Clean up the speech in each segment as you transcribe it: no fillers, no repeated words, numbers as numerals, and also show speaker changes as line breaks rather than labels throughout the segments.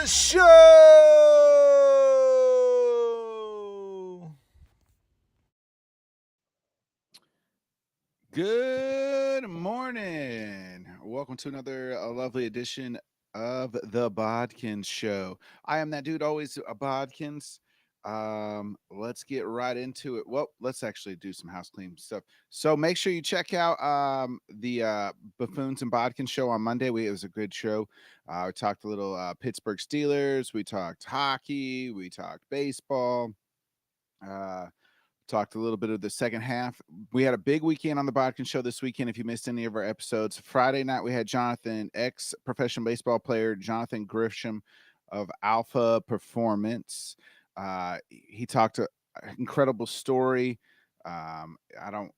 show. Good morning. Welcome to another lovely edition of the Bodkins Show. I am that dude, always a Bodkins. Let's get right into it. Well, let's actually do some house clean stuff. So make sure you check out the Buffoons and Bodkins show on Monday. It was a good show. We talked a little Pittsburgh Steelers. We talked hockey. We talked baseball. Uh, Talked a little bit of the second half. We had a big weekend on the Bodkin Show this weekend. If you missed any of our episodes, Friday night we had Jonathan, ex-professional baseball player Jonathan Grisham of Alpha Performance. He talked an incredible story. I don't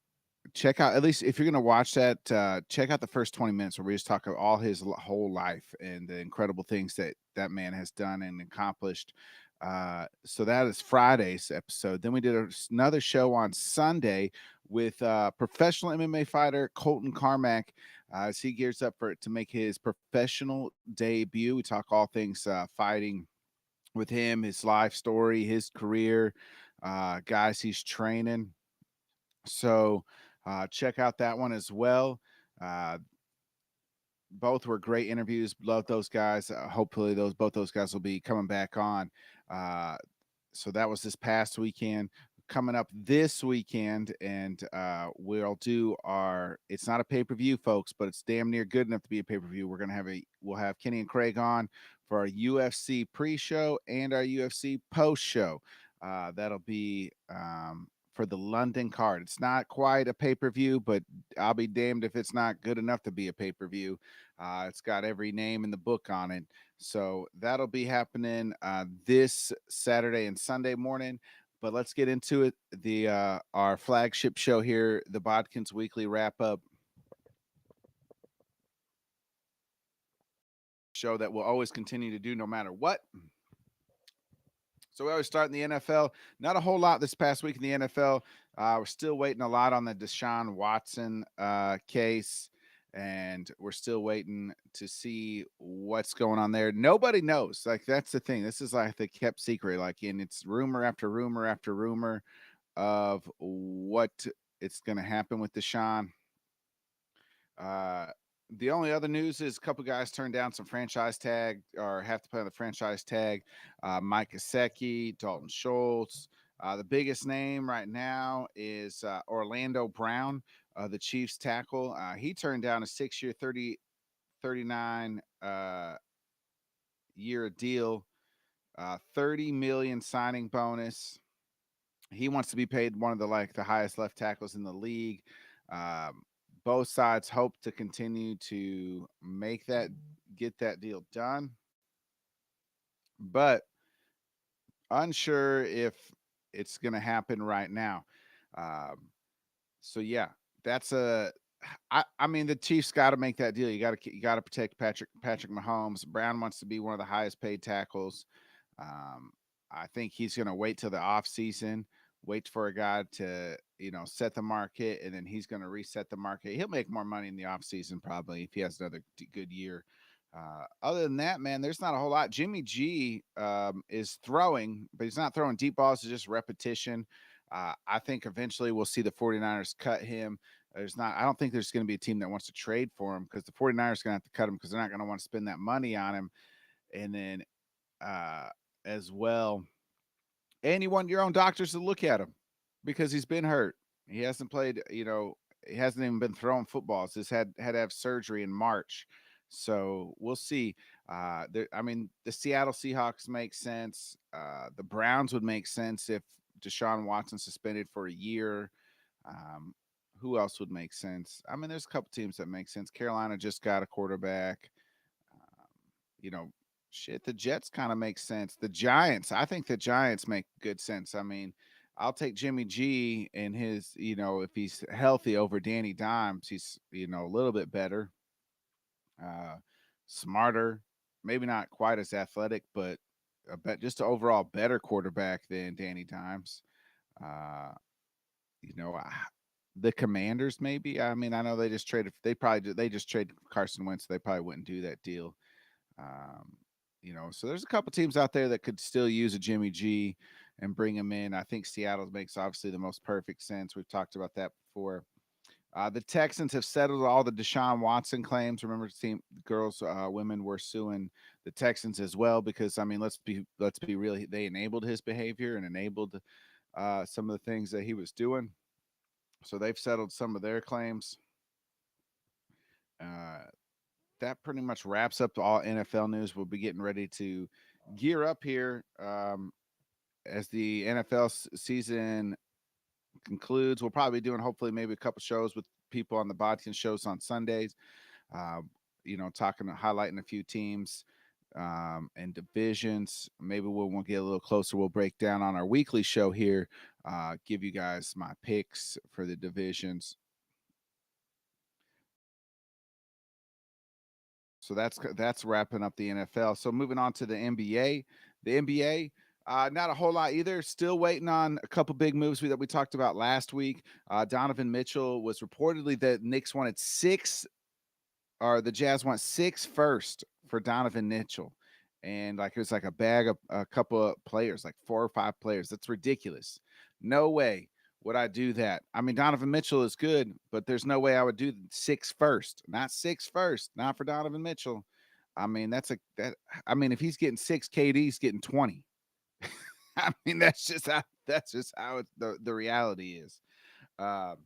check out, at least if you're going to watch that, check out the first 20 minutes where we just talk about all his whole life and the incredible things that that man has done and accomplished. So that is Friday's episode. Then we did another show on Sunday with professional MMA fighter Colton Carmack as he gears up to make his professional debut. We talk all things fighting with him, his life story, his career, guys he's training. So check out that one as well. Uh, both were great interviews. Love those guys. Hopefully, both those guys will be coming back on. Uh, so that was this past weekend. Coming up this weekend, and we'll do our. It's not a pay per view, folks, but it's damn near good enough to be a pay per view. We'll have Kenny and Craig on for our UFC pre show and our UFC post show. That'll be for the London card. It's not quite a pay per view, but I'll be damned if it's not good enough to be a pay per view. It's got every name in the book on it. So that'll be happening this Saturday and Sunday morning. But let's get into it. The our flagship show here, the Bodkins Weekly Wrap Up show that we'll always continue to do no matter what. So we always start in the NFL. Not a whole lot this past week in the NFL. We're still waiting a lot on the Deshaun Watson case, and we're still waiting to see what's going on there. Nobody knows. Like, that's the thing. This is like the kept secret. Like, and it's rumor after rumor after rumor of what it's going to happen with Deshaun. The only other news is a couple guys turned down some franchise tag or have to play on the franchise tag. Mike Gesicki, Dalton Schultz. The biggest name right now is Orlando Brown, the Chiefs tackle. He turned down a 6-year, 39 year deal, 30 million signing bonus. He wants to be paid one of the highest left tackles in the league. Both sides hope to continue to get that deal done, but unsure if it's going to happen right now. So yeah, that's a. I mean, the Chiefs got to make that deal. You got to protect Patrick Mahomes. Brown wants to be one of the highest paid tackles. I think he's going to wait till the off season, wait for a guy to set the market, and then he's going to reset the market. He'll make more money in the off season probably if he has another good year. Other than that, man, there's not a whole lot. Jimmy G is throwing, but he's not throwing deep balls. It's just repetition. I think eventually we'll see the 49ers cut him. I don't think there's going to be a team that wants to trade for him because the 49ers are going to have to cut him because they're not going to want to spend that money on him. And then as well, and you want your own doctors to look at him because he's been hurt. He hasn't played, he hasn't even been throwing footballs. He's had to have surgery in March. So we'll see. I mean, the Seattle Seahawks make sense. The Browns would make sense if Deshaun Watson suspended for a year. Who else would make sense? I mean, there's a couple teams that make sense. Carolina just got a quarterback. You know, shit, the Jets kind of make sense. The Giants, I think the Giants make good sense. I mean, I'll take Jimmy G and his, if he's healthy over Danny Dimes, he's, a little bit better, smarter, maybe not quite as athletic, but just an overall better quarterback than Danny Dimes. Uh, you know, I, the Commanders, maybe. I mean, I know they just traded Carson Wentz. So they probably wouldn't do that deal. Um, So there's a couple teams out there that could still use a Jimmy G and bring him in. I think Seattle makes obviously the most perfect sense. We've talked about that before. The Texans have settled all the Deshaun Watson claims. Remember, team girls, women were suing the Texans as well because let's be real. They enabled his behavior and enabled some of the things that he was doing. So they've settled some of their claims. Uh, that pretty much wraps up all NFL news. We'll be getting ready to gear up here as the NFL season concludes. We'll probably be doing hopefully maybe a couple shows with people on the Bodkins shows on Sundays. Uh, talking, highlighting a few teams and divisions. Maybe we'll get a little closer. We'll break down on our weekly show here. Give you guys my picks for the divisions. So that's wrapping up the NFL. So moving on to the NBA. The NBA, not a whole lot either. Still waiting on a couple big moves that we talked about last week. Donovan Mitchell was reportedly that Knicks wanted six, or the Jazz want six first for Donovan Mitchell. And like it was like a bag of a couple of players, like 4 or 5 players. That's ridiculous. No way would I do that. I mean, Donovan Mitchell is good, but there's no way I would do six first. Not six first. Not for Donovan Mitchell. I mean, that's a that. I mean, if he's getting six, KD's getting 20. I mean, that's just how the reality is. Uh,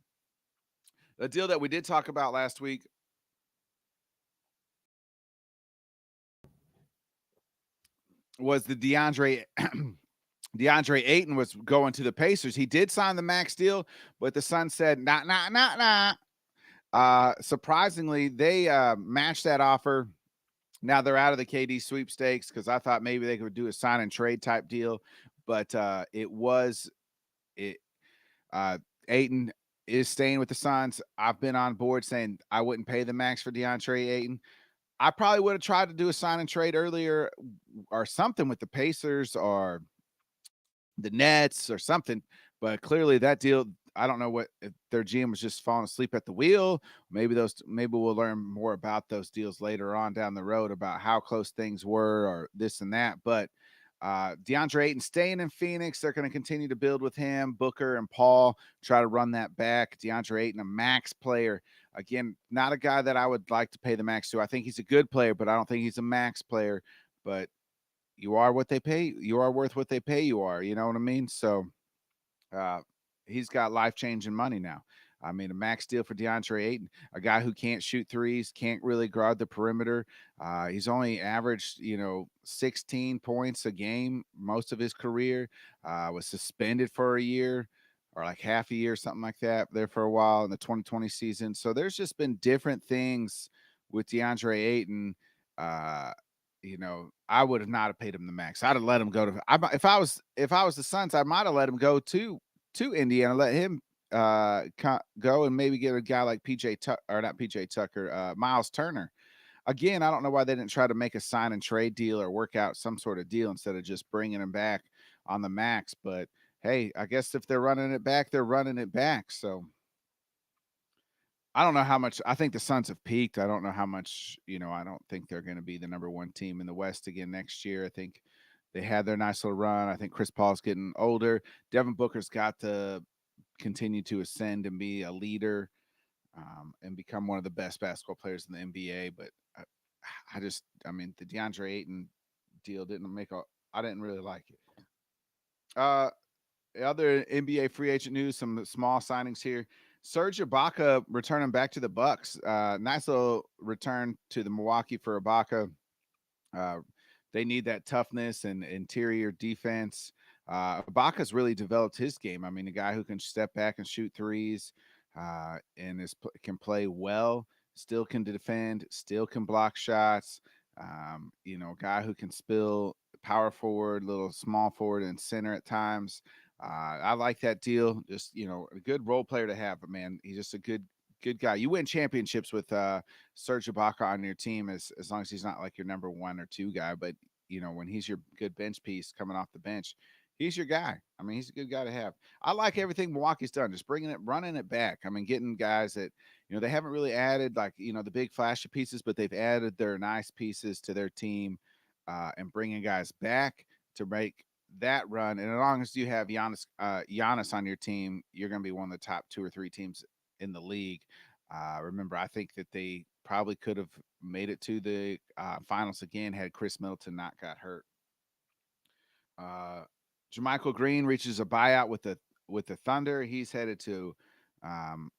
the deal that we did talk about last week was the DeAndre Ayton was going to the Pacers. He did sign the max deal, but the Suns said, nah, nah, nah, nah. Surprisingly, they matched that offer. Now they're out of the KD sweepstakes because I thought maybe they could do a sign and trade type deal, but it. Uh, Ayton is staying with the Suns. I've been on board saying I wouldn't pay the max for DeAndre Ayton. I probably would have tried to do a sign and trade earlier or something with the Pacers or the Nets or something. But clearly that deal, I don't know what if their GM was just falling asleep at the wheel. Maybe we'll learn more about those deals later on down the road about how close things were or this and that. But DeAndre Ayton staying in Phoenix. They're going to continue to build with him. Booker and Paul try to run that back. DeAndre Ayton, a max player. Again, not a guy that I would like to pay the max to. I think he's a good player, but I don't think he's a max player. But you are what they pay. You are worth what they pay you are. You know what I mean? So uh, he's got life changing money now. I mean, a max deal for DeAndre Ayton, a guy who can't shoot threes, can't really guard the perimeter. He's only averaged, 16 points a game most of his career. Was suspended for a year or like half a year, something like that, there for a while in the 2020 season. So there's just been different things with DeAndre Ayton. Uh, I would have not have paid him the max. I'd have let him go to. If I was the Suns, I might have let him go to Indiana, let him go and maybe get a guy like PJ Tucker, or not PJ Tucker, Miles Turner. Again, I don't know why they didn't try to make a sign and trade deal or work out some sort of deal instead of just bringing him back on the max. But hey, I guess if they're running it back, they're running it back. So I don't know how much. I think the Suns have peaked. I don't know how much. I don't think they're going to be the number one team in the West again next year. I think they had their nice little run. I think Chris Paul's getting older. Devin Booker's got to continue to ascend and be a leader and become one of the best basketball players in the NBA. But I mean, the DeAndre Ayton deal didn't make a. I didn't really like it. Uh, Other NBA free agent news, some small signings here. Serge Ibaka returning back to the Bucks. Nice little return to the Milwaukee for Ibaka. Uh, they need that toughness and interior defense. Ibaka's really developed his game. I mean, a guy who can step back and shoot threes, and can play well, still can defend, still can block shots. A guy who can spill power forward, little small forward, and center at times. I like that deal. Just a good role player to have. But man, he's just a good guy. You win championships with Serge Ibaka on your team as long as he's not like your number one or two guy. But when he's your good bench piece coming off the bench, he's your guy. I mean, he's a good guy to have. I like everything Milwaukee's done, just running it back. I mean, getting guys that they haven't really added like the big flashy pieces, but they've added their nice pieces to their team. and bringing guys back to make that run. And as long as you have Giannis on your team, you're going to be one of the top 2 or 3 teams in the league. Remember, I think that they probably could have made it to the finals again had Chris Middleton not got hurt. Jermichael Green reaches a buyout with the Thunder. He's headed to um,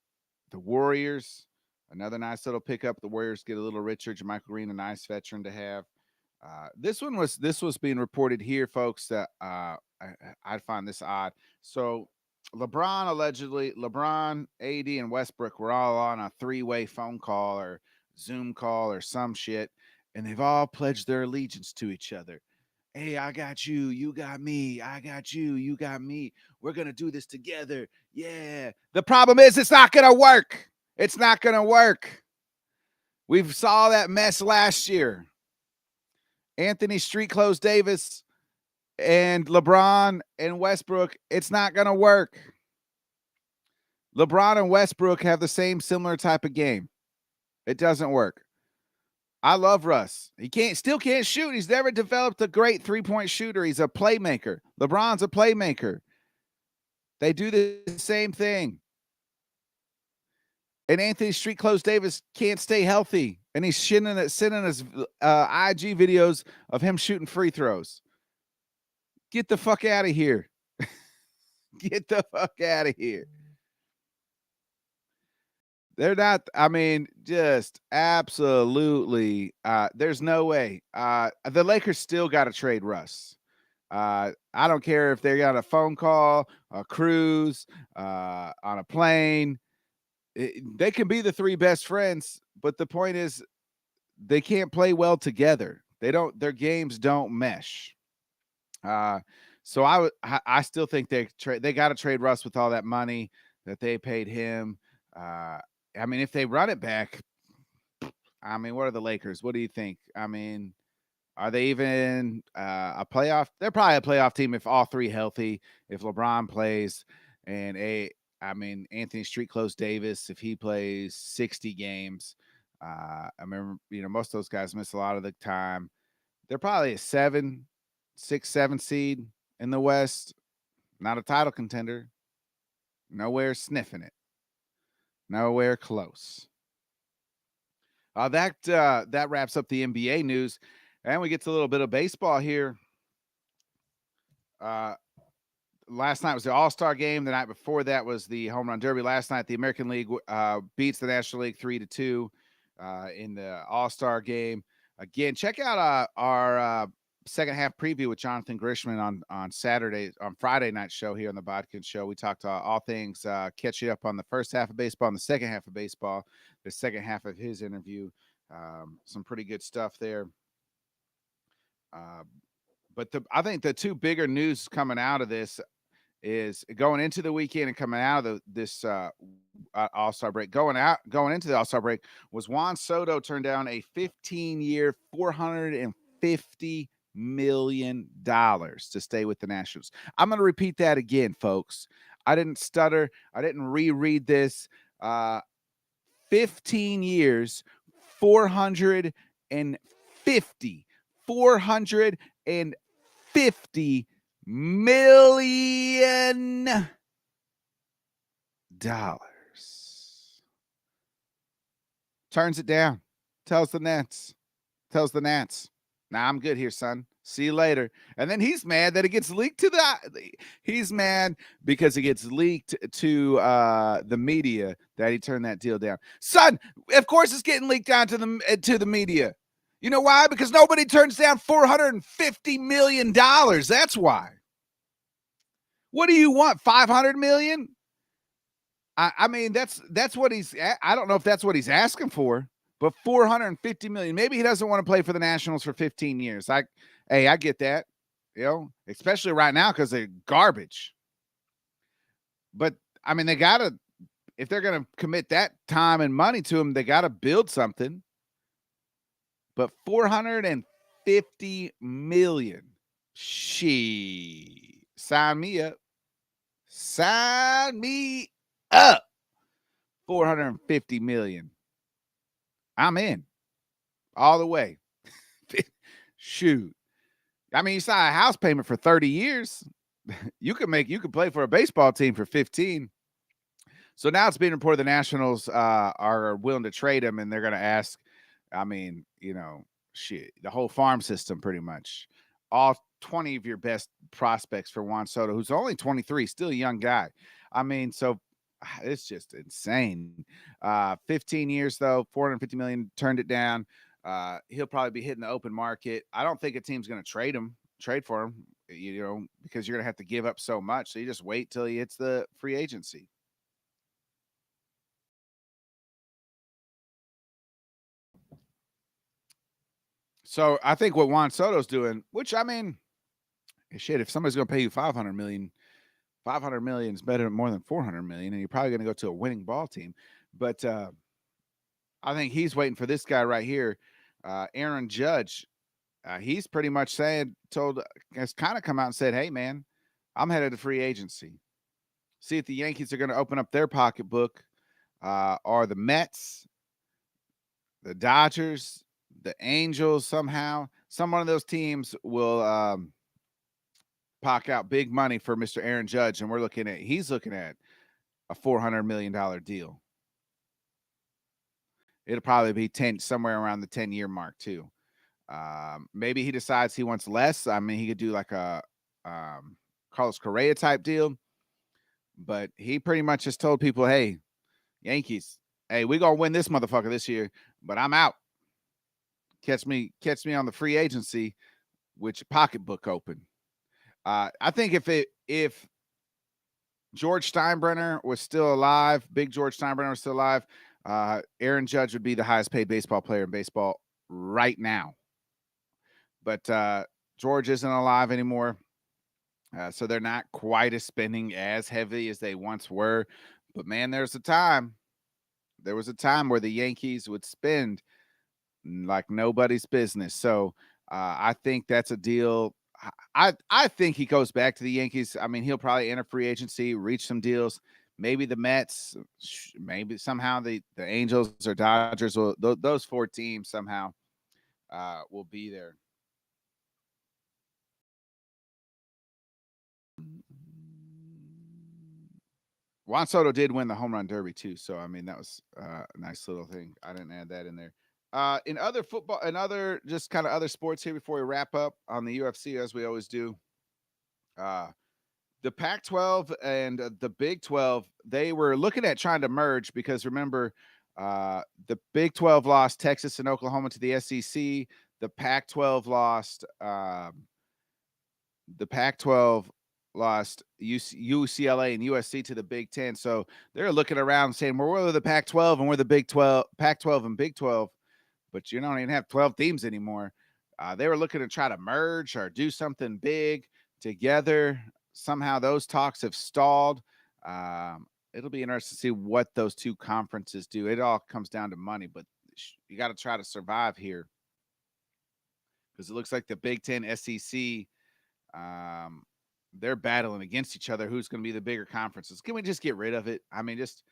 the Warriors. Another nice little pickup. The Warriors get a little richer. Jermichael Green, a nice veteran to have. This was being reported here, folks. That I find this odd. So LeBron, AD, and Westbrook were all on a 3-way phone call or Zoom call or some shit, and they've all pledged their allegiance to each other. Hey, I got you. You got me. I got you. You got me. We're going to do this together. Yeah. The problem is it's not going to work. It's not going to work. We saw that mess last year. Anthony Street Clothes Davis and LeBron and Westbrook, it's not going to work. LeBron and Westbrook have the same similar type of game. It doesn't work. I love Russ. He still can't shoot. He's never developed a great three-point shooter. He's a playmaker. LeBron's a playmaker. They do the same thing. And Anthony Street Clothes Davis can't stay healthy. And he's sending us IG videos of him shooting free throws. Get the fuck out of here. Get the fuck out of here. They're not, I mean, just absolutely, there's no way. The Lakers still got to trade Russ. I don't care if they got a phone call, a cruise, on a plane. They can be the 3 best friends, but the point is they can't play well together. Their games don't mesh. So I still think they got to trade Russ with all that money that they paid him. I mean, if they run it back, I mean, what are the Lakers? What do you think? I mean, are they even a playoff? They're probably a playoff team if all 3 healthy. If LeBron plays, and Anthony Street Clothes Davis, if he plays 60 games. I remember, most of those guys miss a lot of the time. They're probably a 6, 7 seed in the West. Not a title contender. Nowhere sniffing it. Nowhere close. That wraps up the NBA news, and we get to a little bit of baseball here. Last night was the All-Star game. The night before that was the Home Run Derby. Last night, the American League beats the National League 3-2 in the All-Star game. Again, check out our second half preview with Jonathan Grishman on Friday night show here on the Bodkins Show. We talked all things, catching up on the first half of baseball and the second half of baseball, the second half of his interview. Some pretty good stuff there. But I think the 2 bigger news coming out of this is going into the weekend and coming out of this All-Star break. Going into the All-Star break was Juan Soto turned down a 15-year, $450 million to stay with the Nationals. I'm going to repeat that again, folks. I didn't stutter. I didn't reread this. 15 years, 450 million dollars. Turns it down. Tells the Nats. Nah, I'm good here, son. See you later. And then he's mad that it gets leaked he's mad because it gets leaked to the media that he turned that deal down. Son, of course it's getting leaked down to the media. You know why? Because nobody turns down $450 million. That's why. What do you want? $500 million? I mean, that's what I don't know if that's what he's asking for, but $450 million. Maybe he doesn't want to play for the Nationals for 15 years. I get that, especially right now because they're garbage. But I mean, if they're going to commit that time and money to him, they got to build something. But $450 million. Sign me up. Sign me up. $450 million. I'm in all the way. Shoot. I mean, you saw a house payment for 30 years. You could play for a baseball team for 15. So now it's being reported the Nationals are willing to trade him, and they're going to ask. I mean, shit, the whole farm system pretty much, all 20 of your best prospects for Juan Soto, who's only 23, still a young guy. I mean, so it's just insane. 15 years though, 450 million, turned it down. He'll probably be hitting the open market. I don't think a team's going to trade for him, because you're going to have to give up so much. So you just wait till he hits the free agency. So I think what Juan Soto's doing, which I mean, shit, if somebody's going to pay you 500 million is better more than 400 million, and you're probably going to go to a winning ball team. But I think he's waiting for this guy right here, Aaron Judge. He's pretty much has kind of come out and said, "Hey, man, I'm headed to free agency. See if the Yankees are going to open up their pocketbook, or the Mets, the Dodgers, the Angels. Somehow, some one of those teams will pock out big money for Mr. Aaron Judge, and he's looking at a $400 million deal. It'll probably be somewhere around the 10-year mark too. Maybe he decides he wants less. I mean, he could do like a Carlos Correa type deal, but he pretty much just told people, "Hey, Yankees, hey, we gonna win this motherfucker this year, but I'm out. Catch me on the free agency, which pocketbook open." I think if George Steinbrenner was still alive, big George Steinbrenner was still alive, Aaron Judge would be the highest paid baseball player in baseball right now. But George isn't alive anymore, so they're not quite spending as heavy as they once were. But man, there was a time where the Yankees would spend like nobody's business. So I think that's a deal. I think he goes back to the Yankees. I mean, he'll probably enter free agency, reach some deals. Maybe the Mets, maybe somehow the Angels or Dodgers will those four teams somehow will be there. Juan Soto did win the home run derby too, so I mean that was a nice little thing. I didn't add that in there. In other football and other just kind of other sports here before we wrap up on the UFC as we always do. Uh, the Pac-12 and the Big 12, they were looking at trying to merge because remember, the Big 12 lost Texas and Oklahoma to the SEC. The Pac-12 lost. The Pac-12 lost UCLA and USC to the Big 10. So they're looking around saying, well, we're the Pac-12 and we're the Big 12, Pac-12 and Big 12, but you don't even have 12 teams anymore. They were looking to try to merge or do something big together. Somehow those talks have stalled. It'll be interesting to see what those two conferences do. It all comes down to money, but you got to try to survive here because it looks like the Big 10 SEC, they're battling against each other. Who's going to be the bigger conferences? Can we just get rid of it? I mean, just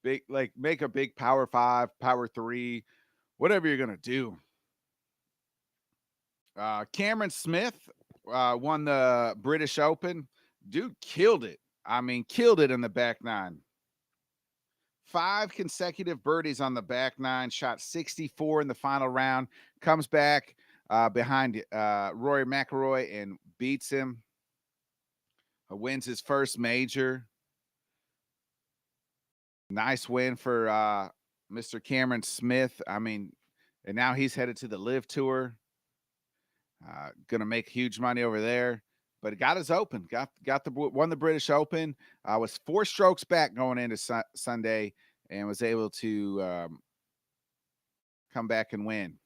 make a big Power 5, Power 3, whatever you're going to do. Cameron Smith won the British Open. Dude killed it. I mean, killed it in the back nine. 5 consecutive birdies on the back nine, shot 64 in the final round, comes back behind Rory McIlroy and beats him. Wins his first major. Nice win for Mr. Cameron Smith. I mean, and now he's headed to the Live Tour. Going to make huge money over there. But it got his Open. Won the British Open. Was 4 strokes back going into Sunday, and was able to come back and win.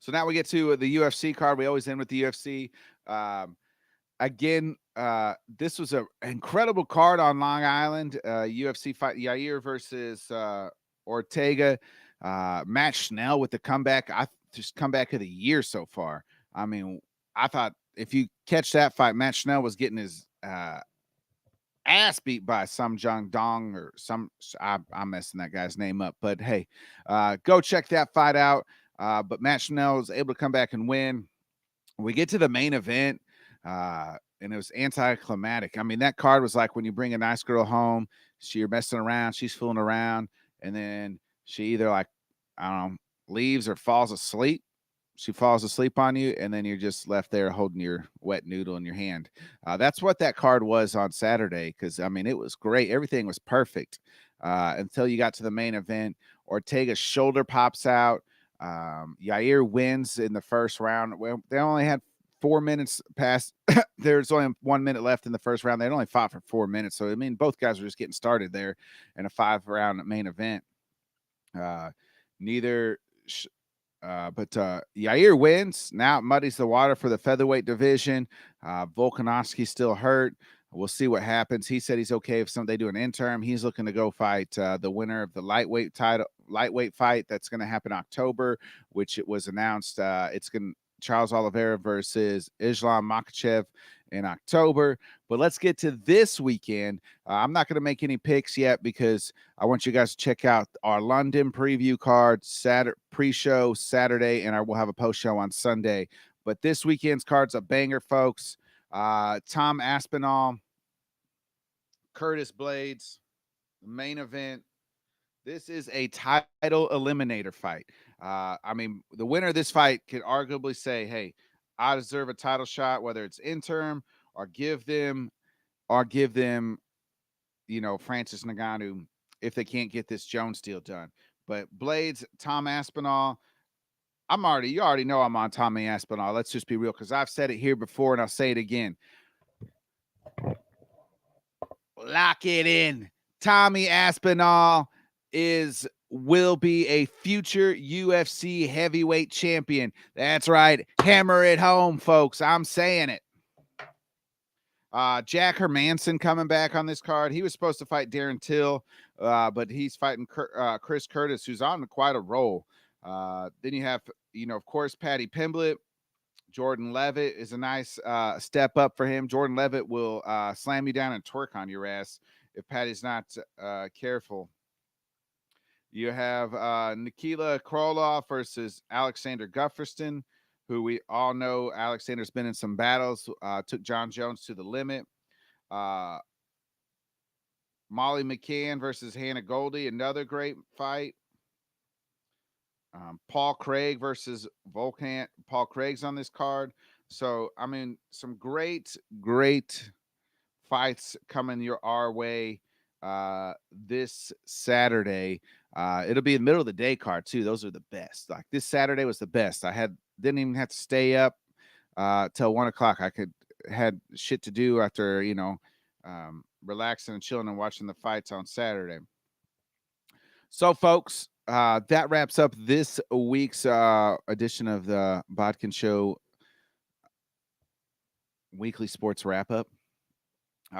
So now we get to the UFC card. We always end with the UFC. Again, this was an incredible card on Long Island. UFC fight Yair versus Ortega. Matt Schnell with the comeback. Just comeback of the year so far. I mean, I thought if you catch that fight, Matt Schnell was getting his ass beat by some Jung Dong or some. I'm messing that guy's name up, but hey, go check that fight out. But Matt Schnell was able to come back and win. We get to the main event, and it was anticlimactic. I mean, that card was like when you bring a nice girl home, you're messing around, she's fooling around, and then she either like, I don't know, leaves or falls asleep. She falls asleep on you, and then you're just left there holding your wet noodle in your hand. That's what that card was on Saturday. Because I mean, it was great. Everything was perfect until you got to the main event. Ortega's shoulder pops out. Yair wins in the first round. Well, they only had 4 minutes past. There's only 1 minute left in the first round. They'd only fought for 4 minutes. So, I mean, both guys were just getting started there in a 5-round main event. Neither but Yair wins. Now it muddies the water for the featherweight division. Volkanovski's still hurt. We'll see what happens. He said he's okay if they do an interim. He's looking to go fight the winner of the lightweight fight that's going to happen October, which it was announced. It's going Charles Oliveira versus Islam Makhachev in October. But let's get to this weekend. I'm not going to make any picks yet because I want you guys to check out our London preview card, pre-show Saturday, and I will have a post-show on Sunday. But this weekend's card's a banger, folks. Tom Aspinall, Curtis Blades, main event. This is a title eliminator fight. I mean, the winner of this fight could arguably say, hey, I deserve a title shot, whether it's interim or give them, Francis Ngannou if they can't get this Jones deal done. But Blades, Tom Aspinall, you already know I'm on Tommy Aspinall. Let's just be real, because I've said it here before and I'll say it again. Lock it in. Tommy Aspinall will be a future UFC heavyweight champion. That's right. Hammer it home, folks. I'm saying it. Jack Hermanson coming back on this card. He was supposed to fight Darren Till, but he's fighting Chris Curtis, who's on quite a roll. Then you have, of course, Paddy Pimblett. Jordan Levitt is a nice step up for him. Jordan Levitt will slam you down and twerk on your ass if Paddy's not careful. You have Nikita Krylov versus Alexander Gustafsson, who we all know Alexander's been in some battles, took John Jones to the limit. Molly McCann versus Hannah Goldie, another great fight. Paul Craig versus Volkan. Paul Craig's on this card. So, I mean, some great fights coming our way this Saturday. It'll be the middle of the day card too. Those are the best. Like this Saturday was the best. Didn't even have to stay up till 1:00. Had shit to do after relaxing and chilling and watching the fights on Saturday. So, folks, that wraps up this week's edition of the Bodkin Show weekly sports wrap up.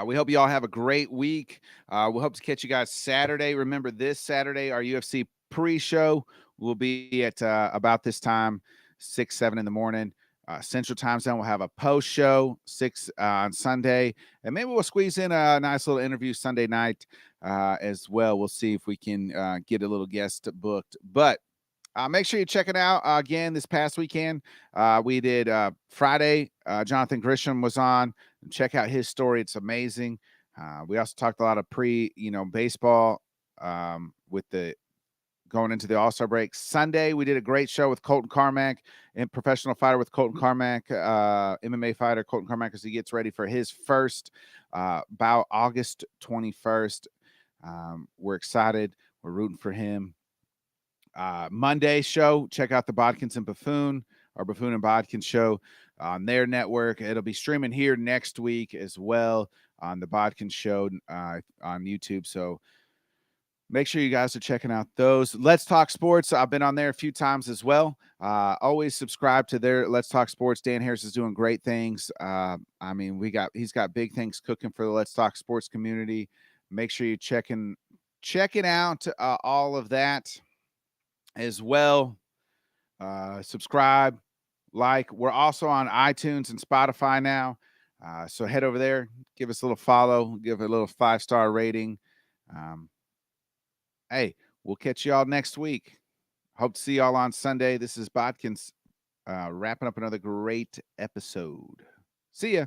We hope you all have a great week. We hope to catch you guys Saturday. Remember, this Saturday, our UFC pre-show will be at about this time, 6, 7 in the morning. Central Time Zone. We'll have a post-show 6 on Sunday, and maybe we'll squeeze in a nice little interview Sunday night as well. We'll see if we can get a little guest booked. But make sure you check it out again this past weekend. We did Friday. Jonathan Grisham was on. Check out his story. It's amazing. We also talked a lot of baseball with the going into the All-Star break. Sunday, we did a great show with Colton Carmack, and professional fighter with Colton Carmack, MMA fighter Colton Carmack, as he gets ready for his first bout August 21st. We're excited. We're rooting for him. Monday show, check out the Bodkins and Buffoon, our Buffoon and Bodkins show on their network. It'll be streaming here next week as well on the Bodkins show on YouTube. So make sure you guys are checking out those. Let's Talk Sports. I've been on there a few times as well. Always subscribe to their Let's Talk Sports. Dan Harris is doing great things. I mean, he's got big things cooking for the Let's Talk Sports community. Make sure you're checking out all of that as well. Subscribe, like. We're also on iTunes and Spotify now. So head over there, give us a little follow, give it a little 5-star rating. Um, hey, we'll catch y'all next week. Hope to see y'all on Sunday. This is Bodkins wrapping up another great episode. See ya.